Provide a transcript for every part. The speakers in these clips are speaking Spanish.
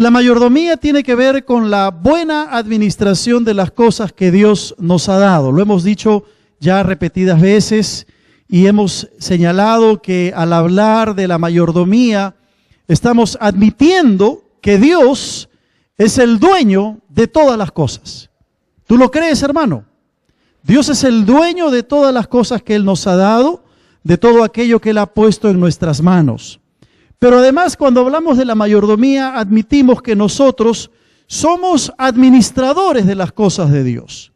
La mayordomía tiene que ver con la buena administración de las cosas que Dios nos ha dado. Lo hemos dicho ya repetidas veces y hemos señalado que al hablar de la mayordomía estamos admitiendo que Dios es el dueño de todas las cosas. ¿Tú lo crees, hermano? Dios es el dueño de todas las cosas que Él nos ha dado, de todo aquello que Él ha puesto en nuestras manos. Pero además, cuando hablamos de la mayordomía, admitimos que nosotros somos administradores de las cosas de Dios.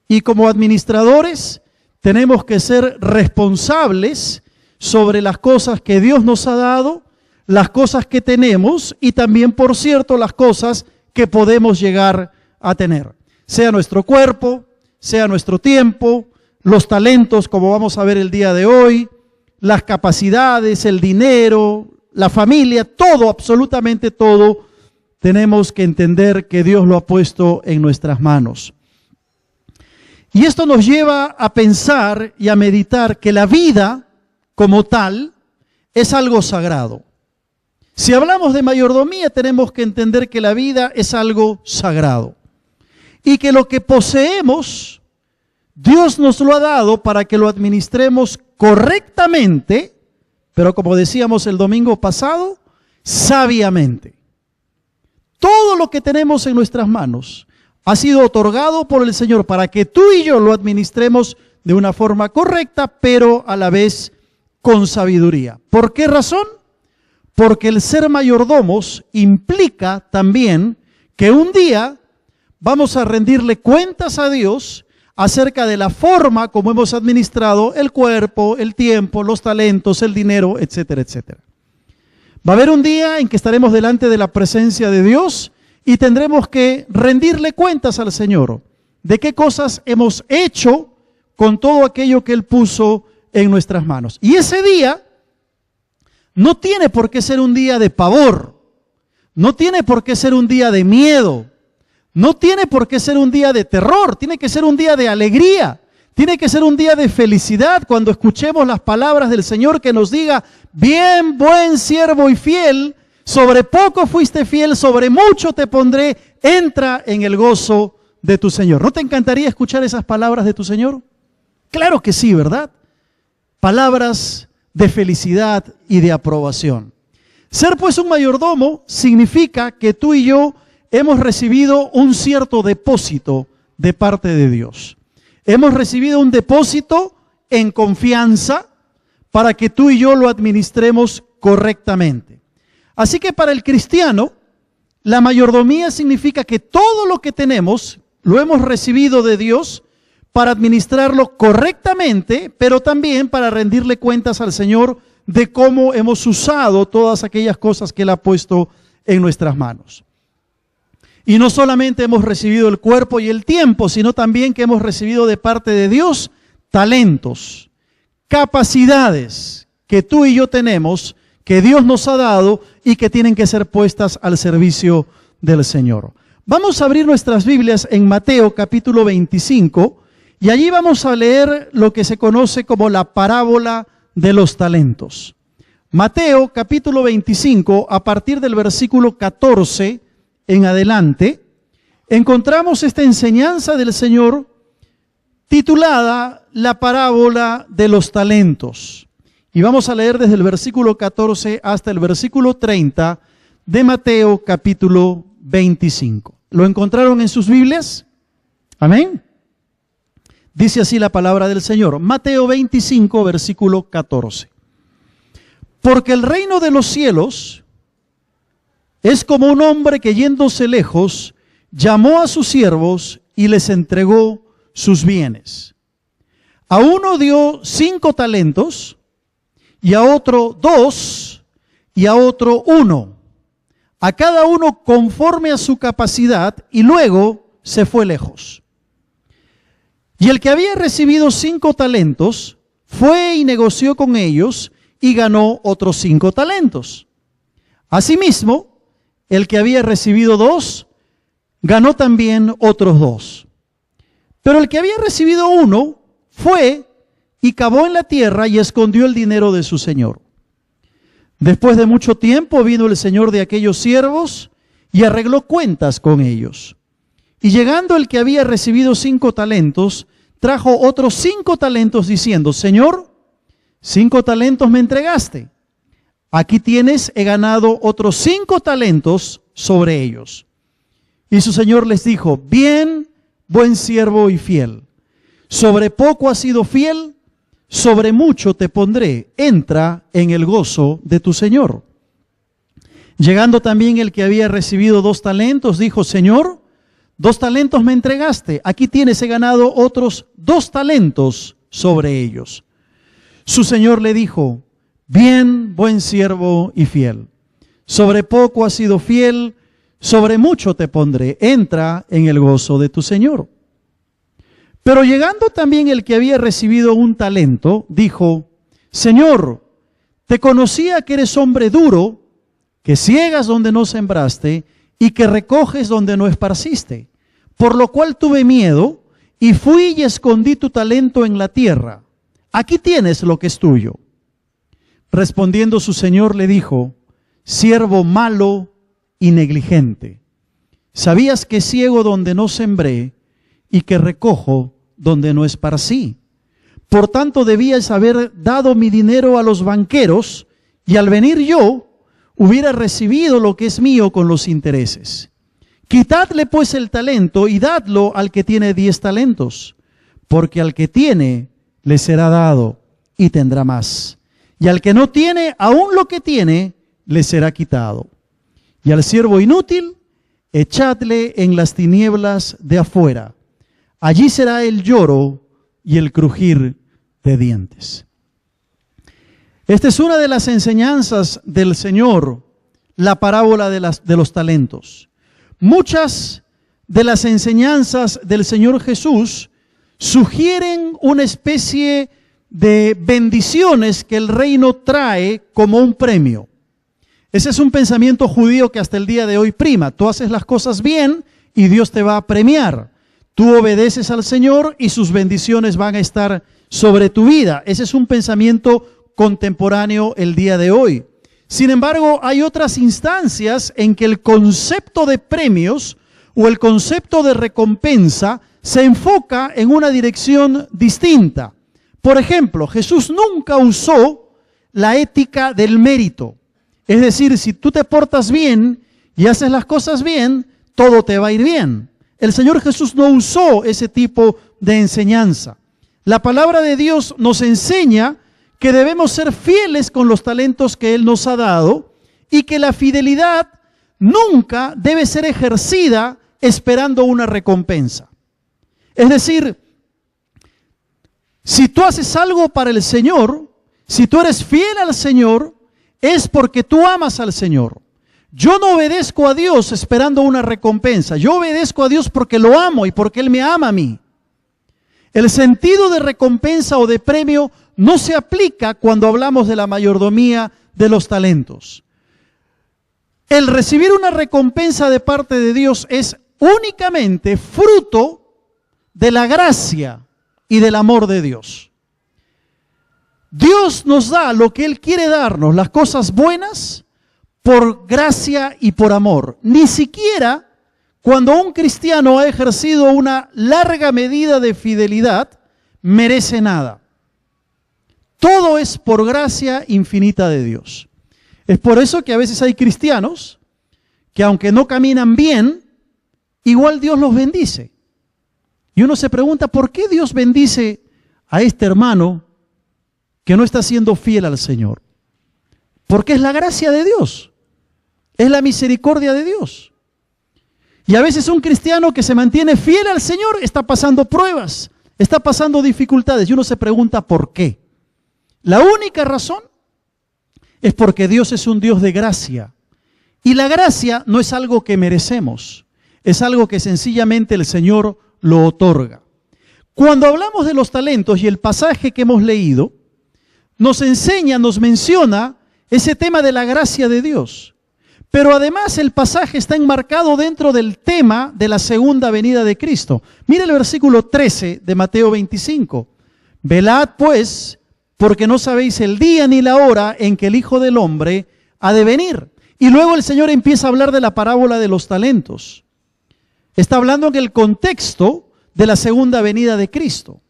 Y como administradores, tenemos que ser responsables sobre las cosas que Dios nos ha dado, las cosas que tenemos y también, por cierto, las cosas que podemos llegar a tener. Sea nuestro cuerpo, sea nuestro tiempo, los talentos, como vamos a ver el día de hoy, las capacidades, el dinero, la familia, todo, absolutamente todo, tenemos que entender que Dios lo ha puesto en nuestras manos. Y esto nos lleva a pensar y a meditar que la vida como tal es algo sagrado. Si hablamos de mayordomía, tenemos que entender que la vida es algo sagrado. Y que lo que poseemos, Dios nos lo ha dado para que lo administremos correctamente, pero como decíamos el domingo pasado, sabiamente. Todo lo que tenemos en nuestras manos ha sido otorgado por el Señor para que tú y yo lo administremos de una forma correcta, pero a la vez con sabiduría. ¿Por qué razón? Porque el ser mayordomos implica también que un día vamos a rendirle cuentas a Dios acerca de la forma como hemos administrado el cuerpo, el tiempo, los talentos, el dinero, etcétera, etcétera. Va a haber un día en que estaremos delante de la presencia de Dios y tendremos que rendirle cuentas al Señor de qué cosas hemos hecho con todo aquello que Él puso en nuestras manos. Y ese día no tiene por qué ser un día de pavor, no tiene por qué ser un día de miedo, no tiene por qué ser un día de terror, tiene que ser un día de alegría, tiene que ser un día de felicidad cuando escuchemos las palabras del Señor que nos diga, bien, buen siervo y fiel, sobre poco fuiste fiel, sobre mucho te pondré, entra en el gozo de tu Señor. ¿No te encantaría escuchar esas palabras de tu Señor? Claro que sí, ¿verdad? Palabras de felicidad y de aprobación. Ser pues un mayordomo significa que tú y yo hemos recibido un cierto depósito de parte de Dios. Hemos recibido un depósito en confianza para que tú y yo lo administremos correctamente. Así que para el cristiano, la mayordomía significa que todo lo que tenemos lo hemos recibido de Dios para administrarlo correctamente, pero también para rendirle cuentas al Señor de cómo hemos usado todas aquellas cosas que Él ha puesto en nuestras manos. Y no solamente hemos recibido el cuerpo y el tiempo, sino también que hemos recibido de parte de Dios talentos, capacidades que tú y yo tenemos, que Dios nos ha dado y que tienen que ser puestas al servicio del Señor. Vamos a abrir nuestras Biblias en Mateo capítulo 25 y allí vamos a leer lo que se conoce como la parábola de los talentos. Mateo capítulo 25, a partir del versículo 14 en adelante, encontramos esta enseñanza del Señor titulada la parábola de los talentos. Y vamos a leer desde el versículo 14 hasta el versículo 30 de Mateo capítulo 25. ¿Lo encontraron en sus Biblias? Amén. Dice así la palabra del Señor. Mateo 25, versículo 14. Porque el reino de los cielos es como un hombre que yéndose lejos, llamó a sus siervos y les entregó sus bienes. A uno dio 5 talentos, y a otro 2, y a otro 1. A cada uno conforme a su capacidad, y luego se fue lejos. Y el que había recibido 5 talentos, fue y negoció con ellos, y ganó otros 5 talentos. Asimismo, el que había recibido 2, ganó también otros 2. Pero el que había recibido 1, fue y cavó en la tierra y escondió el dinero de su señor. Después de mucho tiempo vino el señor de aquellos siervos y arregló cuentas con ellos. Y llegando el que había recibido 5 talentos, trajo otros 5 talentos diciendo, Señor, 5 talentos me entregaste. Aquí tienes, he ganado otros 5 talentos sobre ellos. Y su señor les dijo, bien, buen siervo y fiel. Sobre poco has sido fiel, sobre mucho te pondré. Entra en el gozo de tu señor. Llegando también el que había recibido 2 talentos, dijo, Señor, 2 talentos me entregaste. Aquí tienes, he ganado otros 2 talentos sobre ellos. Su señor le dijo, bien, buen siervo y fiel. Sobre poco has sido fiel, sobre mucho te pondré. Entra en el gozo de tu señor. Pero llegando también el que había recibido 1 talento, dijo, Señor, te conocía que eres hombre duro, que ciegas donde no sembraste y que recoges donde no esparciste. Por lo cual tuve miedo y fui y escondí tu talento en la tierra. Aquí tienes lo que es tuyo. Respondiendo su señor le dijo, siervo malo y negligente, sabías que ciego donde no sembré y que recojo donde no esparcí. Por tanto debías haber dado mi dinero a los banqueros y al venir yo hubiera recibido lo que es mío con los intereses. Quitadle pues el talento y dadlo al que tiene 10 talentos, porque al que tiene le será dado y tendrá más. Y al que no tiene, aún lo que tiene, le será quitado. Y al siervo inútil, echadle en las tinieblas de afuera. Allí será el lloro y el crujir de dientes. Esta es una de las enseñanzas del Señor, la parábola de los talentos. Muchas de las enseñanzas del Señor Jesús sugieren una especie de bendiciones que el reino trae como un premio. Ese es un pensamiento judío que hasta el día de hoy prima. Tú haces las cosas bien y Dios te va a premiar. Tú obedeces al Señor y sus bendiciones van a estar sobre tu vida. Ese es un pensamiento contemporáneo el día de hoy. Sin embargo, hay otras instancias en que el concepto de premios o el concepto de recompensa se enfoca en una dirección distinta. Por ejemplo, Jesús nunca usó la ética del mérito. Es decir, si tú te portas bien y haces las cosas bien, todo te va a ir bien. El Señor Jesús no usó ese tipo de enseñanza. La palabra de Dios nos enseña que debemos ser fieles con los talentos que Él nos ha dado y que la fidelidad nunca debe ser ejercida esperando una recompensa. Es decir, si tú haces algo para el Señor, si tú eres fiel al Señor, es porque tú amas al Señor. Yo no obedezco a Dios esperando una recompensa. Yo obedezco a Dios porque lo amo y porque Él me ama a mí. El sentido de recompensa o de premio no se aplica cuando hablamos de la mayordomía de los talentos. El recibir una recompensa de parte de Dios es únicamente fruto de la gracia y del amor de Dios. Dios nos da lo que Él quiere darnos, las cosas buenas, por gracia y por amor. Ni siquiera cuando un cristiano ha ejercido una larga medida de fidelidad, merece nada. Todo es por gracia infinita de Dios. Es por eso que a veces hay cristianos que aunque no caminan bien, igual Dios los bendice. Y uno se pregunta, ¿por qué Dios bendice a este hermano que no está siendo fiel al Señor? Porque es la gracia de Dios, es la misericordia de Dios. Y a veces un cristiano que se mantiene fiel al Señor está pasando pruebas, está pasando dificultades y uno se pregunta ¿por qué? La única razón es porque Dios es un Dios de gracia. Y la gracia no es algo que merecemos, es algo que sencillamente el Señor lo otorga. Cuando hablamos de los talentos y el pasaje que hemos leído, nos enseña, nos menciona ese tema de la gracia de Dios. Pero además el pasaje está enmarcado dentro del tema de la segunda venida de Cristo. Mire el versículo 13 de Mateo 25. Velad pues, porque no sabéis el día ni la hora en que el Hijo del Hombre ha de venir. Y luego el Señor empieza a hablar de la parábola de los talentos. Está hablando en el contexto de la segunda venida de Cristo.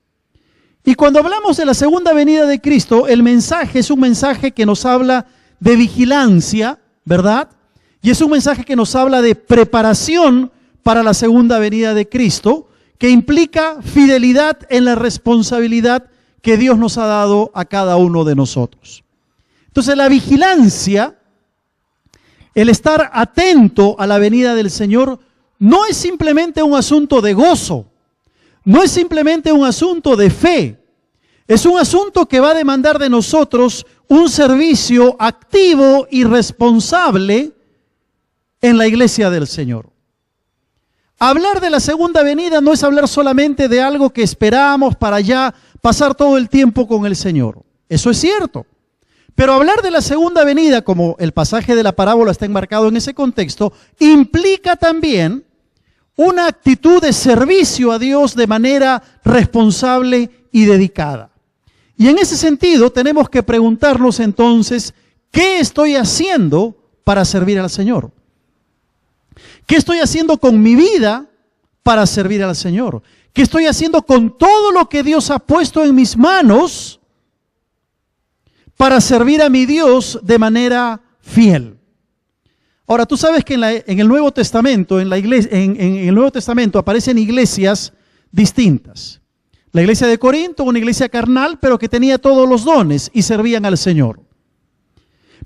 Y cuando hablamos de la segunda venida de Cristo, el mensaje es un mensaje que nos habla de vigilancia, ¿verdad? Y es un mensaje que nos habla de preparación para la segunda venida de Cristo, que implica fidelidad en la responsabilidad que Dios nos ha dado a cada uno de nosotros. Entonces la vigilancia, el estar atento a la venida del Señor, no es simplemente un asunto de gozo, no es simplemente un asunto de fe, es un asunto que va a demandar de nosotros un servicio activo y responsable en la iglesia del Señor. Hablar de la segunda venida no es hablar solamente de algo que esperamos para ya pasar todo el tiempo con el Señor. Eso es cierto. Pero hablar de la segunda venida, como el pasaje de la parábola está enmarcado en ese contexto, implica también una actitud de servicio a Dios de manera responsable y dedicada. Y en ese sentido tenemos que preguntarnos entonces, ¿qué estoy haciendo para servir al Señor? ¿Qué estoy haciendo con mi vida para servir al Señor? ¿Qué estoy haciendo con todo lo que Dios ha puesto en mis manos para servir a mi Dios de manera fiel? Ahora, tú sabes que en el Nuevo Testamento, en el Nuevo Testamento aparecen iglesias distintas. La iglesia de Corinto, una iglesia carnal, pero que tenía todos los dones y servían al Señor.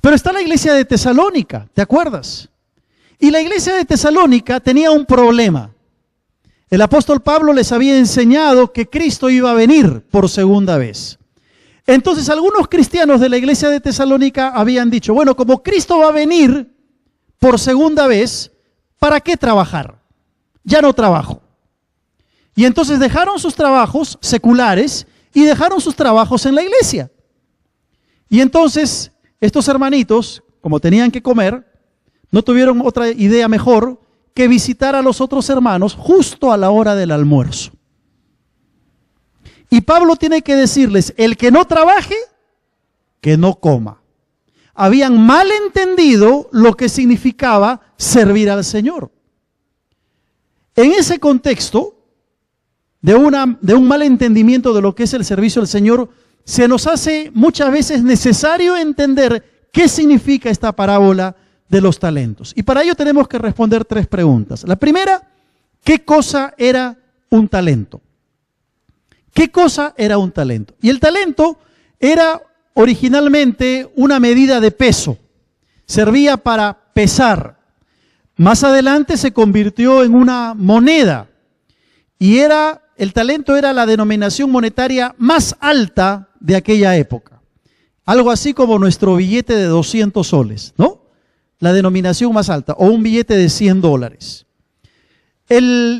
Pero está la iglesia de Tesalónica, ¿te acuerdas? Y la iglesia de Tesalónica tenía un problema. El apóstol Pablo les había enseñado que Cristo iba a venir por segunda vez. Entonces algunos cristianos de la iglesia de Tesalónica habían dicho, bueno, como Cristo va a venir por segunda vez, ¿para qué trabajar? Ya no trabajo. Y entonces dejaron sus trabajos seculares y dejaron sus trabajos en la iglesia. Y entonces estos hermanitos, como tenían que comer, no tuvieron otra idea mejor que visitar a los otros hermanos justo a la hora del almuerzo. Y Pablo tiene que decirles, el que no trabaje, que no coma. Habían mal entendido lo que significaba servir al Señor. En ese contexto, de un mal entendimiento de lo que es el servicio al Señor, se nos hace muchas veces necesario entender qué significa esta parábola de los talentos. Y para ello tenemos que responder 3 preguntas. La primera, ¿qué cosa era un talento? ¿Qué cosa era un talento? Y el talento era originalmente una medida de peso. Servía para pesar. Más adelante se convirtió en una moneda. Y el talento era la denominación monetaria más alta de aquella época. Algo así como nuestro billete de 200 soles, ¿no? La denominación más alta, o un billete de $100.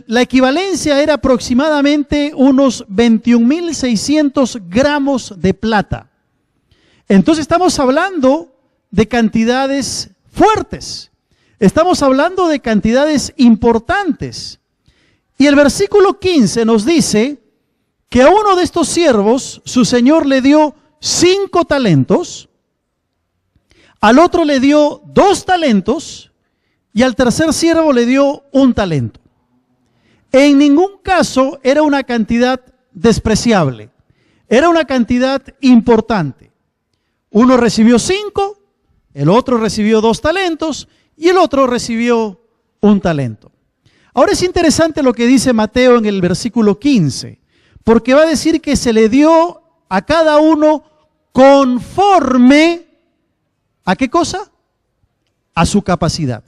La equivalencia era aproximadamente unos 21.600 gramos de plata. Entonces estamos hablando de cantidades fuertes, estamos hablando de cantidades importantes. Y el versículo 15 nos dice que a uno de estos siervos su señor le dio 5 talentos, al otro le dio 2 talentos y al tercer siervo le dio 1 talento. En ningún caso era una cantidad despreciable, era una cantidad importante. Uno recibió 5, el otro recibió 2 talentos y el otro recibió 1 talento. Ahora es interesante lo que dice Mateo en el versículo 15, porque va a decir que se le dio a cada uno conforme ¿a qué cosa? A su capacidad.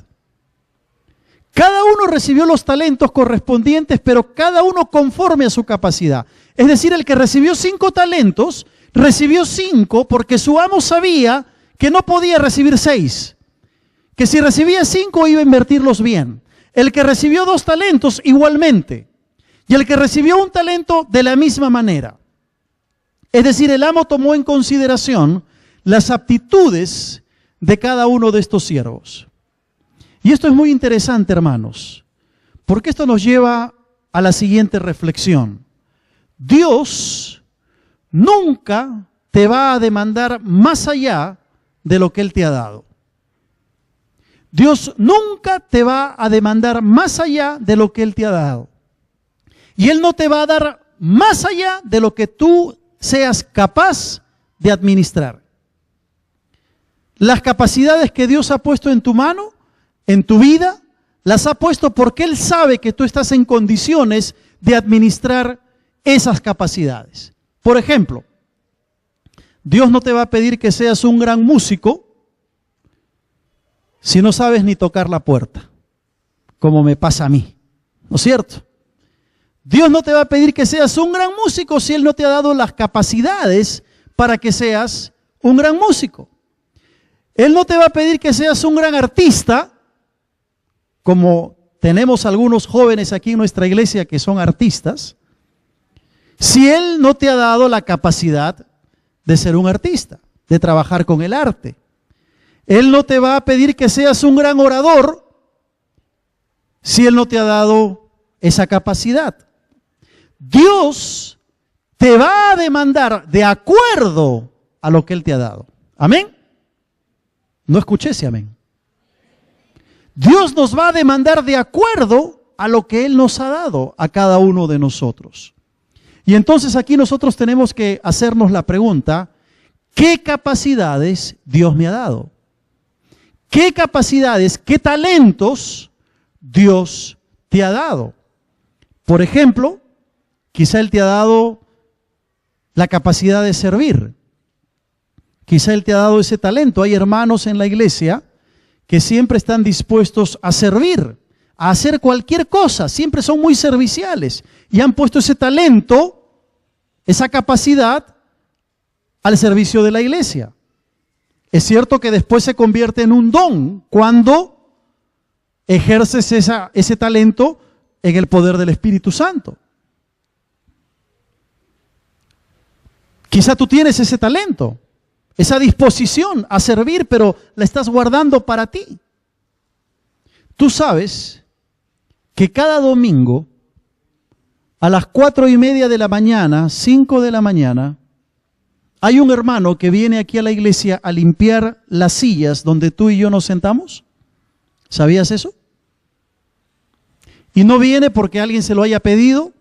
Cada uno recibió los talentos correspondientes, pero cada uno conforme a su capacidad. Es decir, el que recibió 5 talentos, recibió 5 porque su amo sabía que no podía recibir 6. Que si recibía 5 iba a invertirlos bien. El que recibió 2 talentos igualmente. Y el que recibió 1 talento de la misma manera. Es decir, el amo tomó en consideración las aptitudes de cada uno de estos siervos. Y esto es muy interesante, hermanos, porque esto nos lleva a la siguiente reflexión. Dios nunca te va a demandar más allá de lo que Él te ha dado. Dios nunca te va a demandar más allá de lo que Él te ha dado. Y Él no te va a dar más allá de lo que tú seas capaz de administrar. Las capacidades que Dios ha puesto en tu mano, en tu vida, las ha puesto porque Él sabe que tú estás en condiciones de administrar esas capacidades. Por ejemplo, Dios no te va a pedir que seas un gran músico si no sabes ni tocar la puerta, como me pasa a mí, ¿no es cierto? Dios no te va a pedir que seas un gran músico si Él no te ha dado las capacidades para que seas un gran músico. Él no te va a pedir que seas un gran artista, como tenemos algunos jóvenes aquí en nuestra iglesia que son artistas, si Él no te ha dado la capacidad de ser un artista, de trabajar con el arte. Él no te va a pedir que seas un gran orador si Él no te ha dado esa capacidad. Dios te va a demandar de acuerdo a lo que Él te ha dado. ¿Amén? No escuché ese amén. Dios nos va a demandar de acuerdo a lo que Él nos ha dado a cada uno de nosotros. Y entonces aquí nosotros tenemos que hacernos la pregunta, ¿qué capacidades Dios me ha dado? ¿Qué capacidades, qué talentos Dios te ha dado? Por ejemplo, quizá Él te ha dado la capacidad de servir. Quizá Él te ha dado ese talento. Hay hermanos en la iglesia que siempre están dispuestos a servir, a hacer cualquier cosa. Siempre son muy serviciales y han puesto ese talento, esa capacidad al servicio de la iglesia. Es cierto que después se convierte en un don cuando ejerces ese talento en el poder del Espíritu Santo. Quizá tú tienes ese talento, esa disposición a servir, pero la estás guardando para ti. Tú sabes que cada domingo a las 4:30 de la mañana, 5 de la mañana, hay un hermano que viene aquí a la iglesia a limpiar las sillas donde tú y yo nos sentamos. ¿Sabías eso? Y no viene porque alguien se lo haya pedido,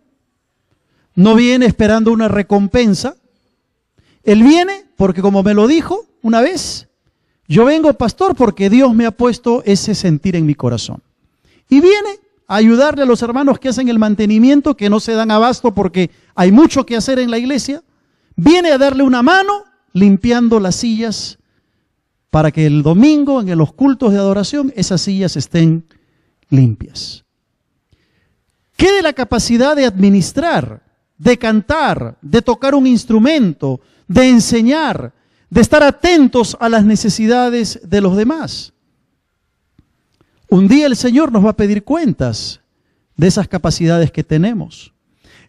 no viene esperando una recompensa. Él viene porque, como me lo dijo una vez, yo vengo, pastor, porque Dios me ha puesto ese sentir en mi corazón. Y viene a ayudarle a los hermanos que hacen el mantenimiento, que no se dan abasto porque hay mucho que hacer en la iglesia. Viene a darle una mano limpiando las sillas para que el domingo en los cultos de adoración esas sillas estén limpias. ¿Qué de la capacidad de administrar, de cantar, de tocar un instrumento, de enseñar, de estar atentos a las necesidades de los demás? Un día el Señor nos va a pedir cuentas de esas capacidades que tenemos.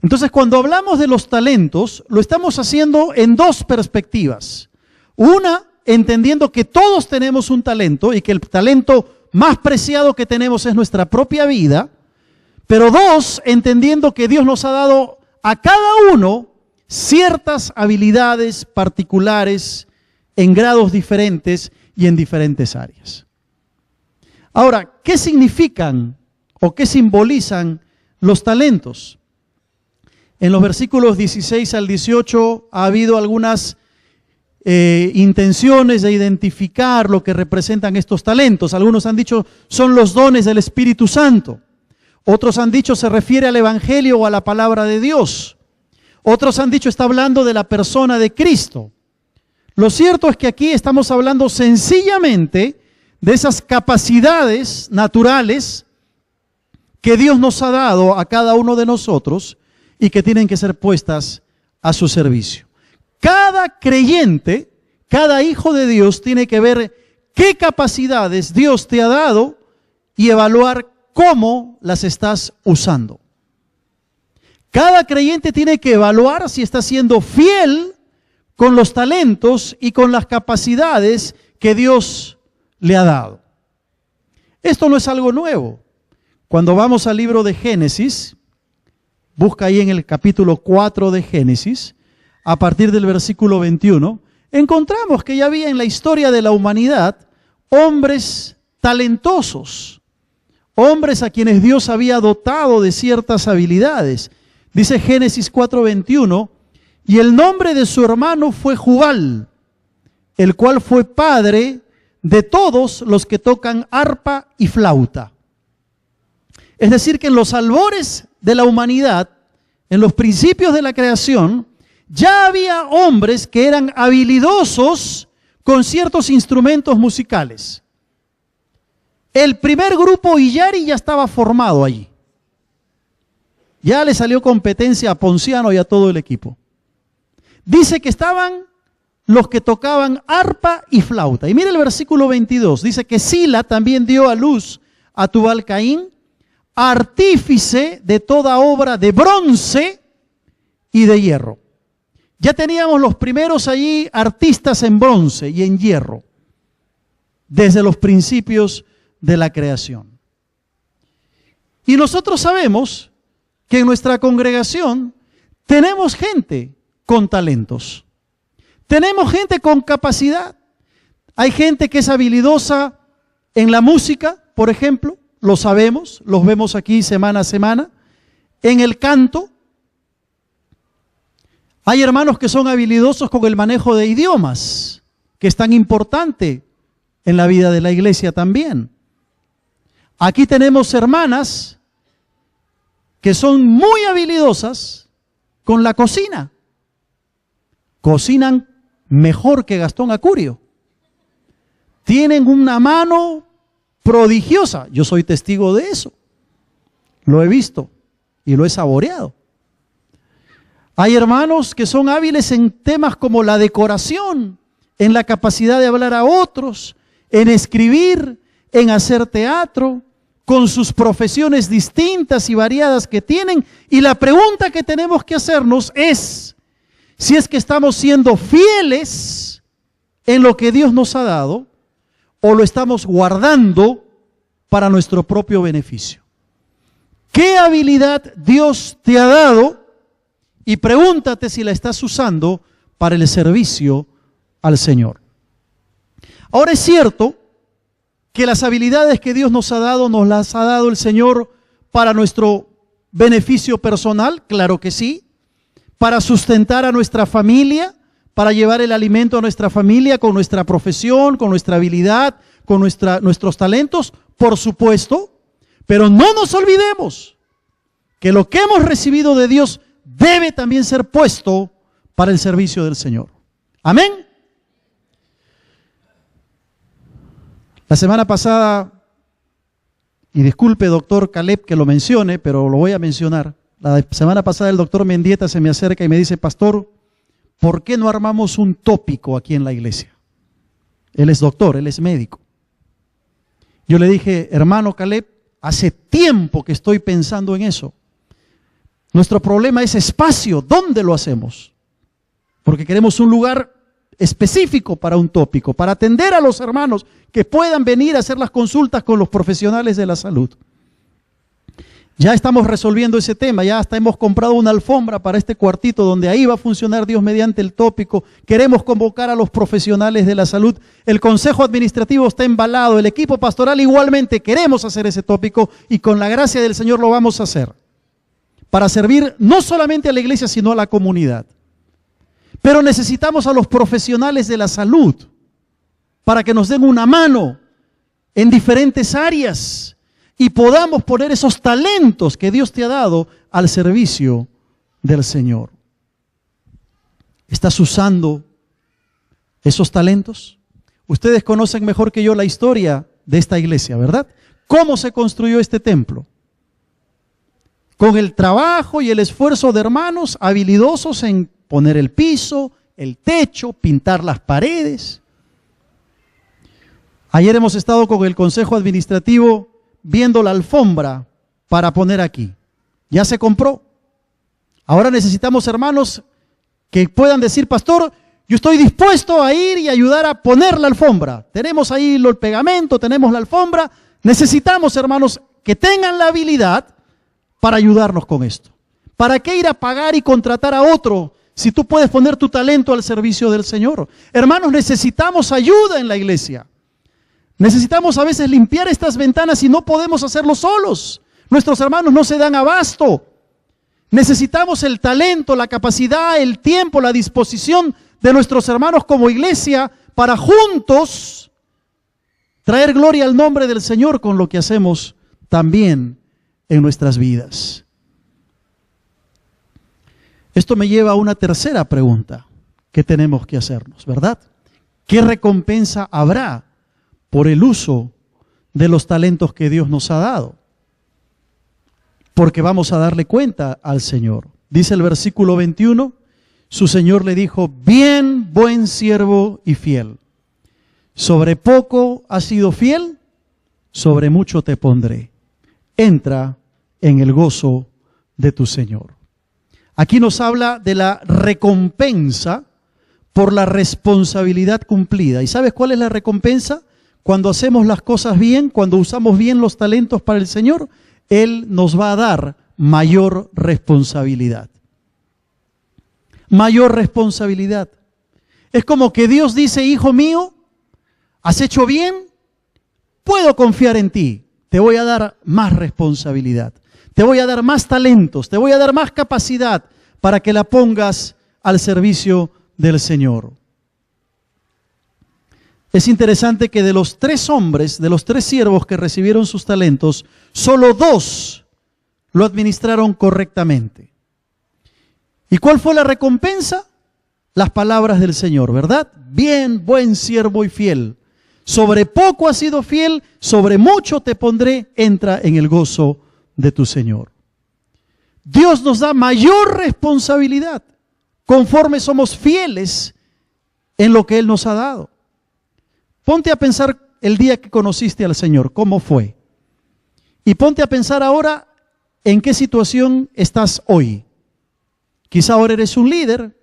Entonces, cuando hablamos de los talentos, lo estamos haciendo en dos perspectivas. Una, entendiendo que todos tenemos un talento y que el talento más preciado que tenemos es nuestra propia vida. Pero dos, entendiendo que Dios nos ha dado a cada uno ciertas habilidades particulares en grados diferentes y en diferentes áreas. Ahora, ¿qué significan o qué simbolizan los talentos? En los versículos 16 al 18 ha habido algunas intenciones de identificar lo que representan estos talentos. Algunos han dicho son los dones del Espíritu Santo. Otros han dicho se refiere al Evangelio o a la palabra de Dios. Otros han dicho está hablando de la persona de Cristo. Lo cierto es que aquí estamos hablando sencillamente de esas capacidades naturales que Dios nos ha dado a cada uno de nosotros y que tienen que ser puestas a su servicio. Cada creyente, cada hijo de Dios tiene que ver qué capacidades Dios te ha dado y evaluar cómo las estás usando. Cada creyente tiene que evaluar si está siendo fiel con los talentos y con las capacidades que Dios le ha dado. Esto no es algo nuevo. Cuando vamos al libro de Génesis, busca ahí en el capítulo 4 de Génesis, a partir del versículo 21, encontramos que ya había en la historia de la humanidad hombres talentosos, hombres a quienes Dios había dotado de ciertas habilidades. Dice Génesis 4:21, y el nombre de su hermano fue Jubal, el cual fue padre de todos los que tocan arpa y flauta. Es decir, que en los albores de la humanidad, en los principios de la creación, ya había hombres que eran habilidosos con ciertos instrumentos musicales. El primer grupo Illari ya estaba formado allí. Ya le salió competencia a Ponciano y a todo el equipo. Dice que estaban los que tocaban arpa y flauta. Y mire el versículo 22, dice que Sila también dio a luz a Tubal-Caín, artífice de toda obra de bronce y de hierro. Ya teníamos los primeros allí artistas en bronce y en hierro, desde los principios de la creación. Y nosotros sabemos que en nuestra congregación tenemos gente con talentos. Tenemos gente con capacidad. Hay gente que es habilidosa en la música, por ejemplo, lo sabemos, los vemos aquí semana a semana. En el canto. Hay hermanos que son habilidosos con el manejo de idiomas, que es tan importante en la vida de la iglesia también. Aquí tenemos hermanas que son muy habilidosas con la cocina. Cocinan mejor que Gastón Acurio. Tienen una mano prodigiosa. Yo soy testigo de eso. Lo he visto y lo he saboreado. Hay hermanos que son hábiles en temas como la decoración, en la capacidad de hablar a otros, en escribir, en hacer teatro, con sus profesiones distintas y variadas que tienen. Y la pregunta que tenemos que hacernos es si es que estamos siendo fieles en lo que Dios nos ha dado o lo estamos guardando para nuestro propio beneficio. ¿Qué habilidad Dios te ha dado? Y pregúntate si la estás usando para el servicio al Señor. Ahora es cierto que las habilidades que Dios nos las ha dado el Señor para nuestro beneficio personal, claro que sí, para sustentar a nuestra familia, para llevar el alimento a nuestra familia con nuestra profesión, con nuestra habilidad, con nuestros talentos, por supuesto, pero no nos olvidemos que lo que hemos recibido de Dios debe también ser puesto para el servicio del Señor. Amén. La semana pasada, y disculpe doctor Caleb que lo mencione, pero lo voy a mencionar. La semana pasada el doctor Mendieta se me acerca y me dice, pastor, ¿por qué no armamos un tópico aquí en la iglesia? Él es doctor, él es médico. Yo le dije, hermano Caleb, hace tiempo que estoy pensando en eso. Nuestro problema es espacio. ¿Dónde lo hacemos? Porque queremos un lugar específico para un tópico, para atender a los hermanos que puedan venir a hacer las consultas con los profesionales de la salud. Ya estamos resolviendo ese tema, ya hasta hemos comprado una alfombra para este cuartito donde ahí va a funcionar Dios mediante el tópico. Queremos convocar a los profesionales de la salud. El consejo administrativo está embalado, el equipo pastoral igualmente queremos hacer ese tópico y con la gracia del Señor lo vamos a hacer. Para servir no solamente a la iglesia, sino a la comunidad. Pero necesitamos a los profesionales de la salud para que nos den una mano en diferentes áreas y podamos poner esos talentos que Dios te ha dado al servicio del Señor. ¿Estás usando esos talentos? Ustedes conocen mejor que yo la historia de esta iglesia, ¿verdad? ¿Cómo se construyó este templo? Con el trabajo y el esfuerzo de hermanos habilidosos en poner el piso, el techo, pintar las paredes. Ayer hemos estado con el consejo administrativo viendo la alfombra para poner aquí. Ya se compró. Ahora necesitamos hermanos que puedan decir, pastor, yo estoy dispuesto a ir y ayudar a poner la alfombra. Tenemos ahí el pegamento, tenemos la alfombra. Necesitamos hermanos que tengan la habilidad para ayudarnos con esto. ¿Para qué ir a pagar y contratar a otro si tú puedes poner tu talento al servicio del Señor? Hermanos, necesitamos ayuda en la iglesia. Necesitamos a veces limpiar estas ventanas y no podemos hacerlo solos. Nuestros hermanos no se dan abasto. Necesitamos el talento, la capacidad, el tiempo, la disposición de nuestros hermanos como iglesia para juntos traer gloria al nombre del Señor con lo que hacemos también en nuestras vidas. Esto me lleva a una tercera pregunta que tenemos que hacernos, ¿verdad? ¿Qué recompensa habrá por el uso de los talentos que Dios nos ha dado? Porque vamos a darle cuenta al Señor. Dice el versículo 21, su Señor le dijo: bien, buen siervo y fiel. Sobre poco has sido fiel, sobre mucho te pondré. Entra en el gozo de tu Señor. Aquí nos habla de la recompensa por la responsabilidad cumplida. ¿Y sabes cuál es la recompensa? Cuando hacemos las cosas bien, cuando usamos bien los talentos para el Señor, Él nos va a dar mayor responsabilidad. Mayor responsabilidad. Es como que Dios dice: hijo mío, ¿has hecho bien? Puedo confiar en ti. Te voy a dar más responsabilidad. Te voy a dar más talentos. Te voy a dar más capacidad para que la pongas al servicio del Señor. Es interesante que de los 3 hombres, de los 3 siervos que recibieron sus talentos, solo 2 lo administraron correctamente. ¿Y cuál fue la recompensa? Las palabras del Señor, ¿verdad? Bien, buen siervo y fiel. Sobre poco has sido fiel, sobre mucho te pondré, entra en el gozo de tu Señor. Dios nos da mayor responsabilidad conforme somos fieles en lo que Él nos ha dado. Ponte a pensar el día que conociste al Señor, ¿cómo fue? Y ponte a pensar ahora en qué situación estás hoy. Quizá ahora eres un líder,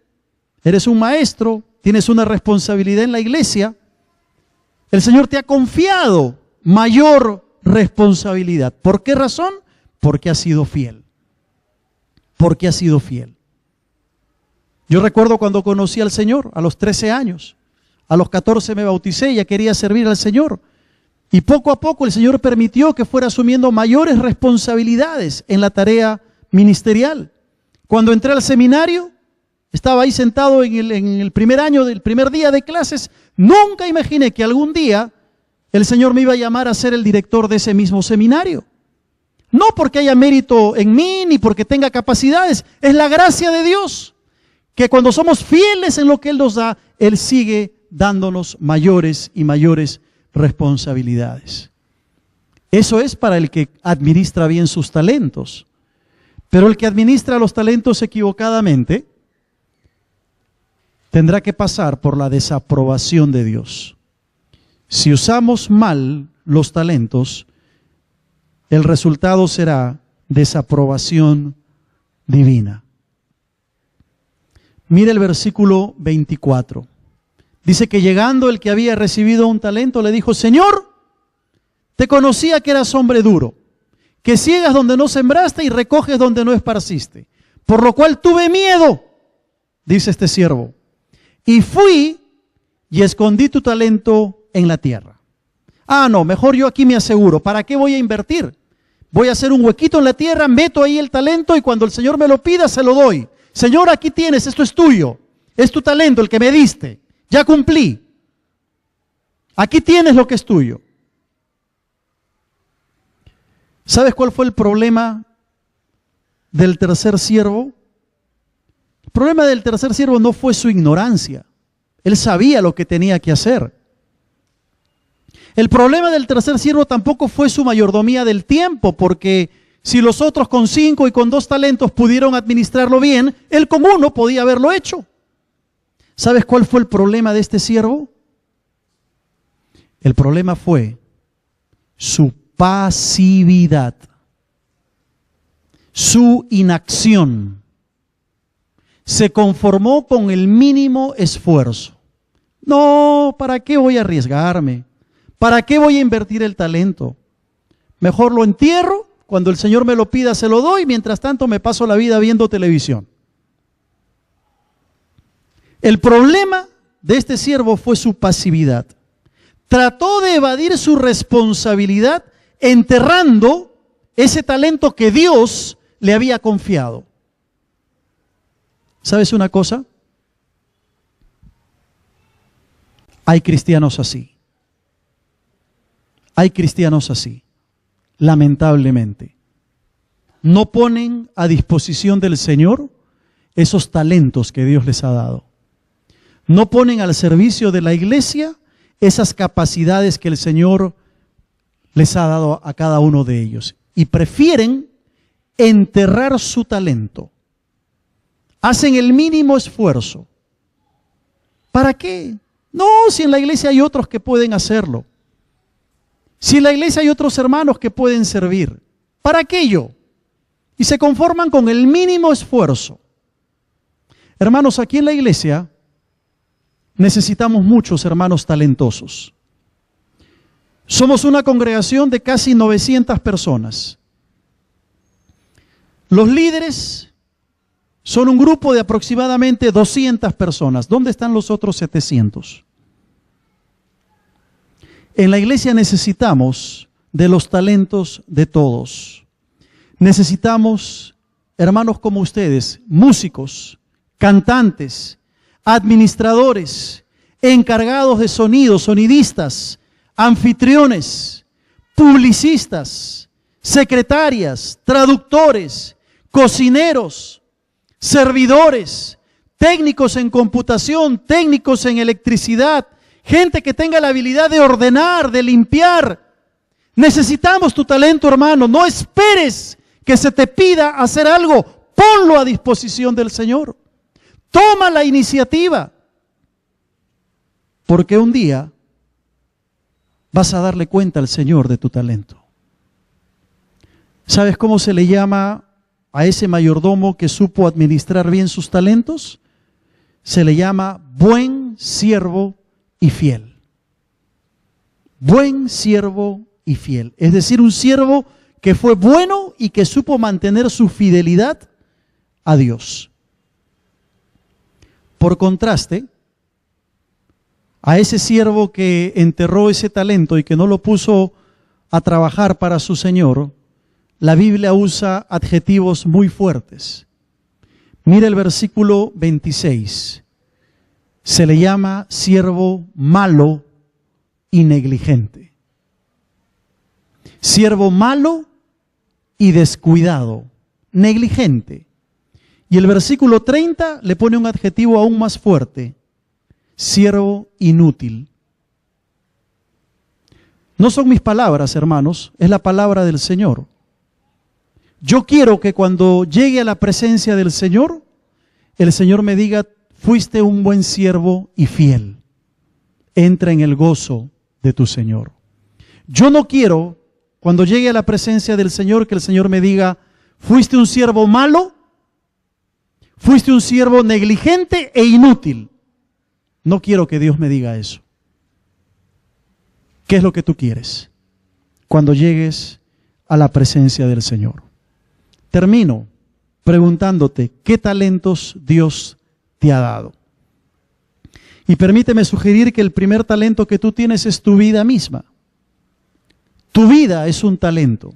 eres un maestro, tienes una responsabilidad en la iglesia. El Señor te ha confiado mayor responsabilidad. ¿Por qué razón? Porque has sido fiel. Porque has sido fiel. Yo recuerdo cuando conocí al Señor a los 13 años. A los 14 me bauticé y ya quería servir al Señor. Y poco a poco el Señor permitió que fuera asumiendo mayores responsabilidades en la tarea ministerial. Cuando entré al seminario, estaba ahí sentado en el primer año, del primer día de clases. Nunca imaginé que algún día el Señor me iba a llamar a ser el director de ese mismo seminario. No porque haya mérito en mí, ni porque tenga capacidades. Es la gracia de Dios, que cuando somos fieles en lo que Él nos da, Él sigue dándonos mayores y mayores responsabilidades. Eso es para el que administra bien sus talentos. Pero el que administra los talentos equivocadamente tendrá que pasar por la desaprobación de Dios. Si usamos mal los talentos, el resultado será desaprobación divina. Mira el versículo 24. Dice que llegando el que había recibido un talento le dijo: Señor, te conocía que eras hombre duro, que ciegas donde no sembraste y recoges donde no esparciste. Por lo cual tuve miedo, dice este siervo, y fui y escondí tu talento en la tierra. Ah, no, mejor yo aquí me aseguro. ¿Para qué voy a invertir? Voy a hacer un huequito en la tierra, meto ahí el talento y cuando el Señor me lo pida, se lo doy. Señor, aquí tienes, esto es tuyo. Es tu talento, el que me diste. Ya cumplí. Aquí tienes lo que es tuyo. ¿Sabes cuál fue el problema del tercer siervo? El problema del tercer siervo no fue su ignorancia. Él sabía lo que tenía que hacer. El problema del tercer siervo tampoco fue su mayordomía del tiempo, porque si los otros con 5 y con 2 talentos pudieron administrarlo bien, él con 1 podía haberlo hecho. ¿Sabes cuál fue el problema de este siervo? El problema fue su pasividad, su inacción. Se conformó con el mínimo esfuerzo. No, ¿para qué voy a arriesgarme? ¿Para qué voy a invertir el talento? Mejor lo entierro, cuando el Señor me lo pida se lo doy, mientras tanto me paso la vida viendo televisión. El problema de este siervo fue su pasividad. trató de evadir su responsabilidad enterrando ese talento que Dios le había confiado. ¿Sabes una cosa? Hay cristianos así. Hay cristianos así, lamentablemente. No ponen a disposición del Señor esos talentos que Dios les ha dado. No ponen al servicio de la iglesia esas capacidades que el Señor les ha dado a cada uno de ellos. Y prefieren enterrar su talento. Hacen el mínimo esfuerzo. ¿Para qué? No, si en la iglesia hay otros que pueden hacerlo. Si en la iglesia hay otros hermanos que pueden servir. ¿Para qué yo? Y se conforman con el mínimo esfuerzo. Hermanos, aquí en la iglesia necesitamos muchos hermanos talentosos. Somos una congregación de casi 900 personas. Los líderes son un grupo de aproximadamente 200 personas. ¿Dónde están los otros 700? En la iglesia necesitamos de los talentos de todos. Necesitamos, hermanos como ustedes, músicos, cantantes, administradores, encargados de sonido, sonidistas, anfitriones, publicistas, secretarias, traductores, cocineros, servidores, técnicos en computación, técnicos en electricidad, gente que tenga la habilidad de ordenar, de limpiar. Necesitamos tu talento, hermano. No esperes que se te pida hacer algo. Ponlo a disposición del Señor. Toma la iniciativa. Porque un día vas a darle cuenta al Señor de tu talento. ¿Sabes cómo se le llama a ese mayordomo que supo administrar bien sus talentos? Se le llama buen siervo y fiel. Buen siervo y fiel. Es decir, un siervo que fue bueno y que supo mantener su fidelidad a Dios. Por contraste, a ese siervo que enterró ese talento y que no lo puso a trabajar para su Señor, la Biblia usa adjetivos muy fuertes. Mira el versículo 26. Se le llama siervo malo y negligente. Siervo malo y descuidado, negligente. Y el versículo 30 le pone un adjetivo aún más fuerte. Siervo inútil. No son mis palabras, hermanos, es la palabra del Señor. Yo quiero que cuando llegue a la presencia del Señor, el Señor me diga: fuiste un buen siervo y fiel. Entra en el gozo de tu Señor. Yo no quiero, cuando llegue a la presencia del Señor, que el Señor me diga: fuiste un siervo malo, fuiste un siervo negligente e inútil. No quiero que Dios me diga eso. ¿Qué es lo que tú quieres cuando llegues a la presencia del Señor? Termino preguntándote: ¿qué talentos Dios te ha dado? Y permíteme sugerir que el primer talento que tú tienes es tu vida misma. Tu vida es un talento.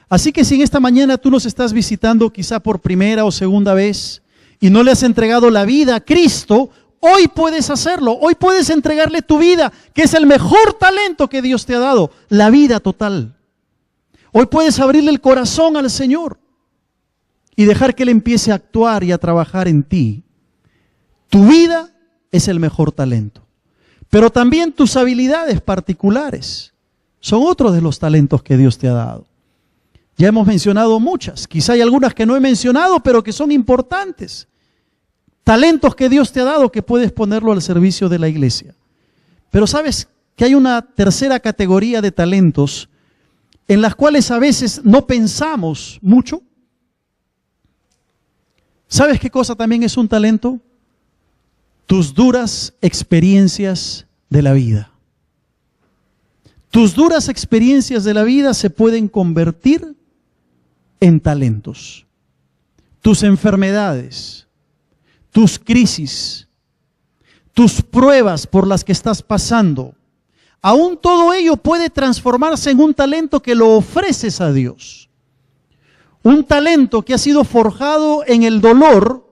Así que si en esta mañana tú nos estás visitando quizá por primera o segunda vez y no le has entregado la vida a Cristo, hoy puedes hacerlo. Hoy puedes entregarle tu vida, que es el mejor talento que Dios te ha dado, la vida total. Hoy puedes abrirle el corazón al Señor y dejar que Él empiece a actuar y a trabajar en ti. Tu vida es el mejor talento. Pero también tus habilidades particulares son otros de los talentos que Dios te ha dado. Ya hemos mencionado muchas. Quizá hay algunas que no he mencionado, pero que son importantes. Talentos que Dios te ha dado que puedes ponerlo al servicio de la iglesia. Pero ¿sabes que hay una tercera categoría de talentos en las cuales a veces no pensamos mucho? ¿Sabes qué cosa también es un talento? Tus duras experiencias de la vida. Tus duras experiencias de la vida se pueden convertir en talentos. Tus enfermedades, tus crisis, tus pruebas por las que estás pasando, aún todo ello puede transformarse en un talento que lo ofreces a Dios. Un talento que ha sido forjado en el dolor,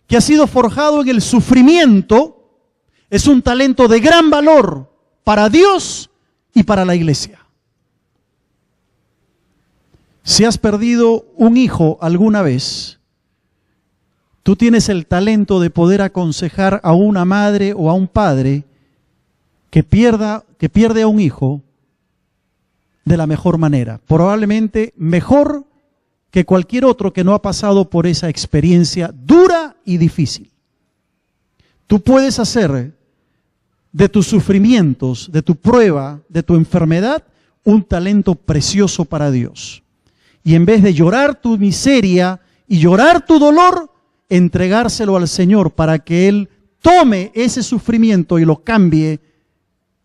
que ha sido forjado en el sufrimiento, es un talento de gran valor para Dios y para la iglesia. Si has perdido un hijo alguna vez, tú tienes el talento de poder aconsejar a una madre o a un padre que pierde a un hijo de la mejor manera, probablemente mejor que cualquier otro que no ha pasado por esa experiencia dura y difícil. Tú puedes hacer de tus sufrimientos, de tu prueba, de tu enfermedad, un talento precioso para Dios. Y en vez de llorar tu miseria y llorar tu dolor, entregárselo al Señor para que Él tome ese sufrimiento y lo cambie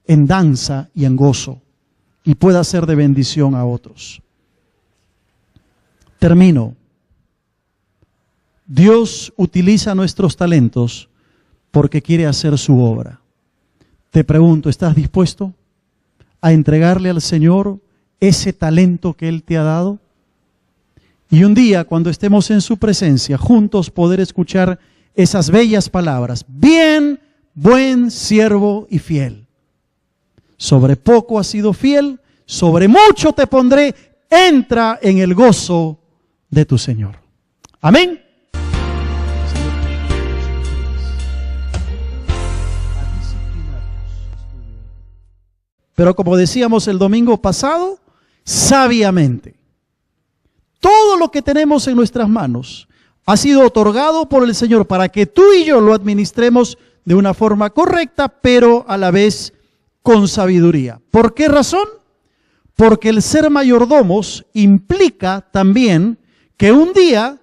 en danza y en gozo y pueda ser de bendición a otros. Termino. Dios utiliza nuestros talentos porque quiere hacer su obra. Te pregunto, ¿estás dispuesto a entregarle al Señor ese talento que Él te ha dado? Y un día, cuando estemos en su presencia, juntos poder escuchar esas bellas palabras. Bien, buen siervo y fiel. Sobre poco has sido fiel, sobre mucho te pondré. Entra en el gozo de tu Señor. Amén. Pero como decíamos el domingo pasado, sabiamente. Todo lo que tenemos en nuestras manos ha sido otorgado por el Señor para que tú y yo lo administremos de una forma correcta, pero a la vez con sabiduría. ¿Por qué razón? Porque el ser mayordomos implica también que un día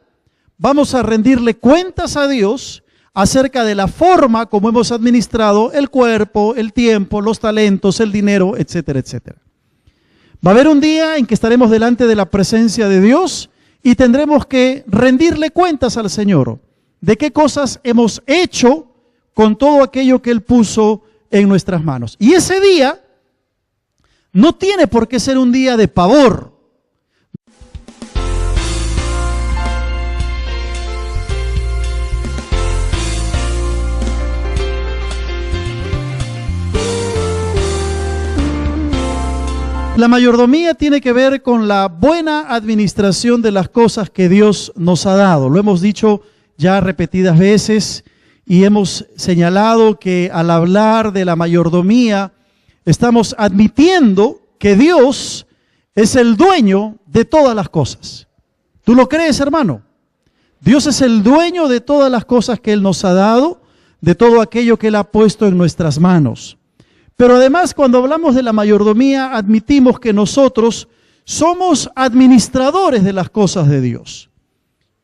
vamos a rendirle cuentas a Dios acerca de la forma como hemos administrado el cuerpo, el tiempo, los talentos, el dinero, etcétera, etcétera. Va a haber un día en que estaremos delante de la presencia de Dios y tendremos que rendirle cuentas al Señor de qué cosas hemos hecho con todo aquello que Él puso en nuestras manos. Y ese día no tiene por qué ser un día de pavor. La mayordomía tiene que ver con la buena administración de las cosas que Dios nos ha dado. Lo hemos dicho ya repetidas veces y hemos señalado que al hablar de la mayordomía estamos admitiendo que Dios es el dueño de todas las cosas. ¿Tú lo crees, hermano? Dios es el dueño de todas las cosas que Él nos ha dado, de todo aquello que Él ha puesto en nuestras manos. Pero además, cuando hablamos de la mayordomía, admitimos que nosotros somos administradores de las cosas de Dios.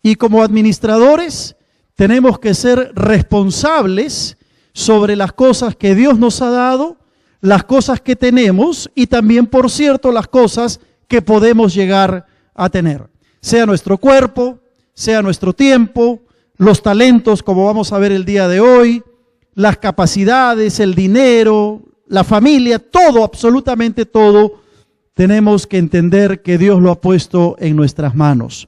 Y como administradores, tenemos que ser responsables sobre las cosas que Dios nos ha dado, las cosas que tenemos y también, por cierto, las cosas que podemos llegar a tener. Sea nuestro cuerpo, sea nuestro tiempo, los talentos, como vamos a ver el día de hoy, las capacidades, el dinero, la familia, todo, absolutamente todo, tenemos que entender que Dios lo ha puesto en nuestras manos.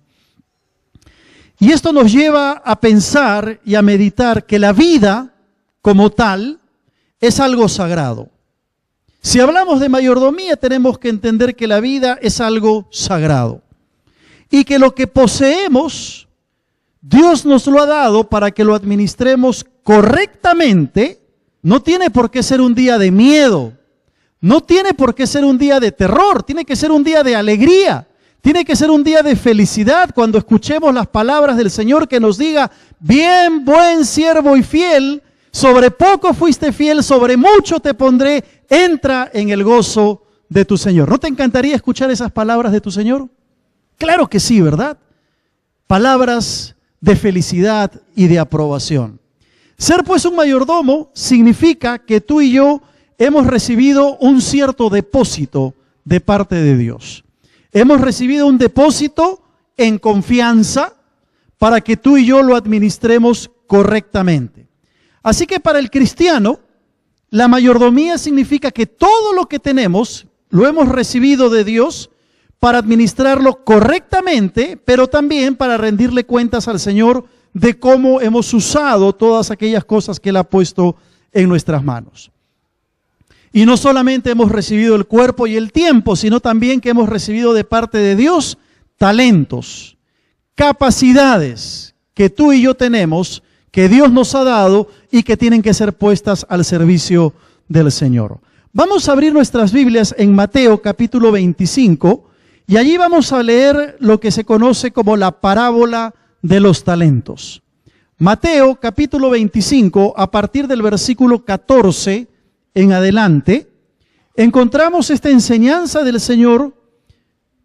Y esto nos lleva a pensar y a meditar que la vida como tal es algo sagrado. Si hablamos de mayordomía, tenemos que entender que la vida es algo sagrado. Y que lo que poseemos, Dios nos lo ha dado para que lo administremos correctamente. No tiene por qué ser un día de miedo, no tiene por qué ser un día de terror, tiene que ser un día de alegría, tiene que ser un día de felicidad cuando escuchemos las palabras del Señor que nos diga, bien, buen siervo y fiel, sobre poco fuiste fiel, sobre mucho te pondré, entra en el gozo de tu Señor. ¿No te encantaría escuchar esas palabras de tu Señor? Claro que sí, ¿verdad? Palabras de felicidad y de aprobación. Ser pues un mayordomo significa que tú y yo hemos recibido un cierto depósito de parte de Dios. Hemos recibido un depósito en confianza para que tú y yo lo administremos correctamente. Así que para el cristiano, La mayordomía significa que todo lo que tenemos lo hemos recibido de Dios para administrarlo correctamente, pero también para rendirle cuentas al Señor de cómo hemos usado todas aquellas cosas que Él ha puesto en nuestras manos. Y no solamente hemos recibido el cuerpo y el tiempo, sino también que hemos recibido de parte de Dios talentos, capacidades que tú y yo tenemos, que Dios nos ha dado y que tienen que ser puestas al servicio del Señor. Vamos a abrir nuestras Biblias en Mateo capítulo 25 y allí vamos a leer lo que se conoce como la parábola de los talentos. Mateo capítulo 25, a partir del versículo 14 en adelante, encontramos esta enseñanza del Señor